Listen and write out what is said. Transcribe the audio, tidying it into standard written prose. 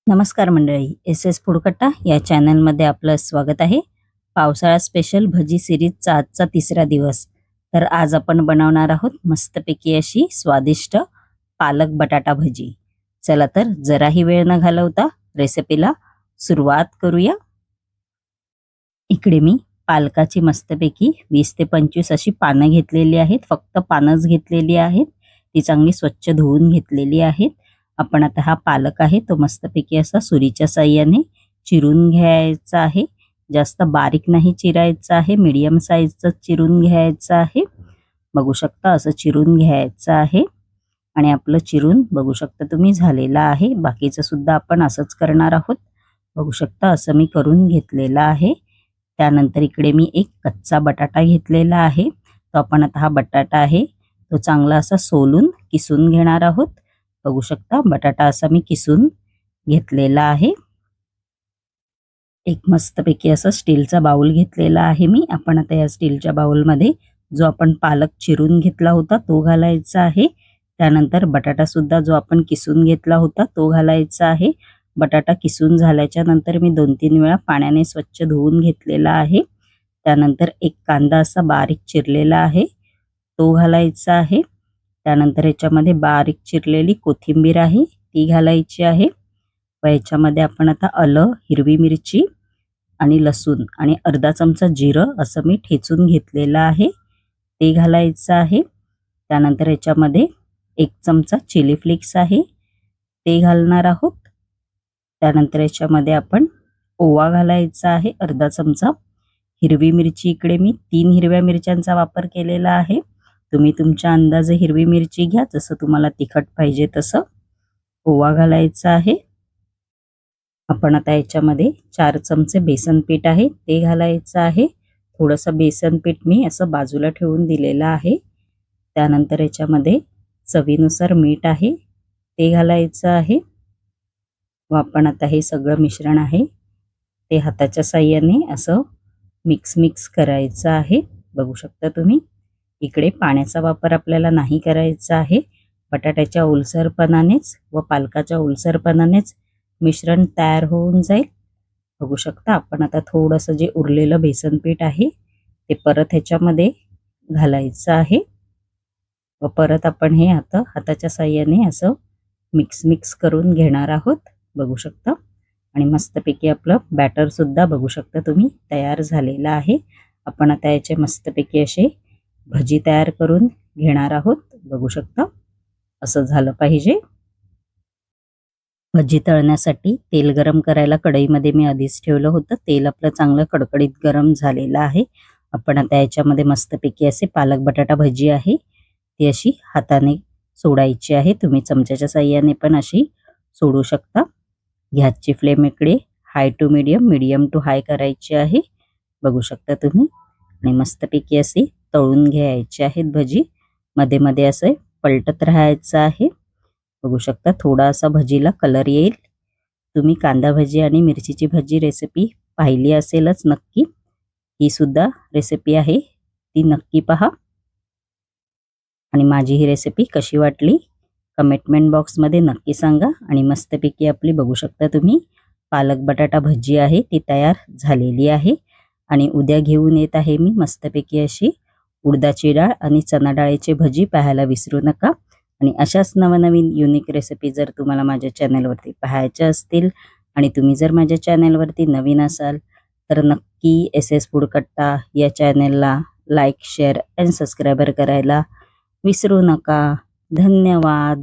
नमस्कार मंडळी, S S फूडकट्टा या चॅनलमध्ये आपलं स्वागत आहे. पावसाळा स्पेशल भजी सिरीजचा आजचा तिसरा दिवस. तर आज आपण बनवणार आहोत मस्तपैकी अशी स्वादिष्ट पालक बटाटा भजी. चला तर जराही वेळ न घालवता रेसिपीला सुरुवात करूया. इकडे मी पालकाची मस्तपैकी 20 ते 25 अशी पानं घेतलेली आहेत. फक्त पानंच घेतलेली आहेत. ती चांगली स्वच्छ धुवून घेतलेली आहेत. आपण आता हा पालक आहे तो मस्तपैकी असा सुरीच्या साहाय्याने चिरून घ्यायचा आहे. जास्त बारीक नाही चिरायचा आहे, मीडियम साईजचा चिरून घ्यायचा आहे. बघू शकता असं चिरून घ्यायचं आहे. आणि आपलं चिरून बघू शकता तुम्ही झालेलं आहे. बाकीचं सुद्धा आपण असंच करणार आहोत. बघू शकता असं मी करून घेतलेलं आहे. त्यानंतर इकडे मी एक कच्चा बटाटा घेतलेला आहे. तो आपण आता हा बटाटा आहे तो चांगला असा सोलून किसून घेणार आहोत. बघू शकता बटाटा असा मी किसून घेतलेला आहे. एक मस्तपैकी असा स्टीलचा बाउल घेतलेला आहे मी. आपण आता या स्टीलच्या बाउलमध्ये जो आपण पालक चिरून घेतला होता तो घालायचा आहे. त्यानंतर बटाटा सुद्धा जो आपण किसून घेतला होता तो घालायचा आहे. बटाटा किसून झाल्याच्या नंतर मी 2-3 वेळा पाण्याने स्वच्छ धुवून घेतलेला आहे. त्यानंतर एक कांदा असा बारीक चिरलेला आहे तो घालायचा आहे. त्यानंतर याच्यामध्ये बारीक चिरलेली कोथिंबीर आहे ती घालायची आहे. व याच्यामध्ये आपण आता आलं, हिरवी मिरची आणि लसूण आणि अर्धा चमचा जिरं असं मी ठेचून घेतलेलं आहे ते घालायचं आहे. त्यानंतर याच्यामध्ये 1 चमचा चिली फ्लेक्स आहे ते घालणार आहोत. त्यानंतर याच्यामध्ये आपण ओवा घालायचा आहे अर्धा चमचा. हिरवी मिरची इकडे मी 3 हिरव्या मिरच्यांचा वापर केलेला आहे. तुम्ही तुमच्या अंदाजे हिरवी मिरची घ्या, जसं तुम्हाला तिखट पाहिजे तसं. ओवा घालायचा आहे. आपण आता याच्यामध्ये 4 चमचे बेसन पीठ आहे ते घालायचं आहे. थोडंसं बेसन पीठ मी असं बाजूला ठेवून दिलेलं आहे. त्यानंतर याच्यामध्ये चवीनुसार मीठ आहे ते घालायचं आहे. व आपण आता हे सगळं मिश्रण आहे ते हाताच्या साहाय्याने असं मिक्स करायचं आहे. बघू शकता तुम्ही इकडे पाण्याचा वापर आपल्याला नाही करायचा आहे. बटाट्याच्या ओलसरपणानेच व पालकाच्या ओलसरपणानेच मिश्रण तयार होऊन जाईल. बघू शकता आपण आता थोडंसं जे उरलेलं बेसन पीठ आहे ते परत ह्याच्यामध्ये घालायचं आहे. व परत आपण हे आता हाताच्या साहाय्याने असं मिक्स करून घेणार आहोत. बघू शकता आणि मस्तपैकी आपलं बॅटर सुद्धा बघू शकता तुम्ही तयार झालेलं आहे. आपण आता याचे मस्तपैकी असे भजी तयार करून घेणार आहोत. बघू शकता असं झालं पाहिजे. भजी तळण्यासाठी तेल गरम करायला कढईमध्ये मी आधीच ठेवलं होतं. तेल आपलं चांगलं कडकडीत गरम झालेलं आहे. आपण आता याच्यामध्ये मस्तपैकी असे पालक बटाटा भजी आहे ती अशी हाताने सोडायची आहे. तुम्ही चमच्याच्या साहाय्याने पण अशी सोडू शकता. गॅसची फ्लेम इकडे हाय टू मीडियम, मीडियम टू हाय करायची आहे. बघू शकता तुम्ही आणि मस्तपैकी असे तळून घ्यायचे आहेत भजी. मध्ये मध्ये असं पलटत राहायचं आहे. बघू शकता थोडा असा भजीला कलर येईल. तुम्ही कांदा भजी आणि मिरचीची भजी रेसिपी पाहिली असेलच नक्की. ही सुद्धा रेसिपी आहे ती नक्की पहा. आणि माझी ही रेसिपी कशी वाटली कमेंट बॉक्समध्ये नक्की सांगा. आणि मस्तपैकी आपली बघू शकता तुम्ही पालक बटाटा भजी आहे ती तयार झालेली आहे. आणि उद्या घेऊन येत आहे मी मस्तपैकी अशी उडदाची डाळ आणि चणा डाळीची भजी. पाहायला विसरू नका. आणि अशाच नवनवीन युनिक रेसिपी जर तुम्हाला माझ्या चॅनलवरती पाहायच्या असतील आणि तुम्ही जर माझ्या चॅनलवरती नवीन असाल तर नक्की एस एस फूडकट्टा या चॅनलला लाईक, शेअर आणि सबस्क्राईबर करायला विसरू नका. धन्यवाद.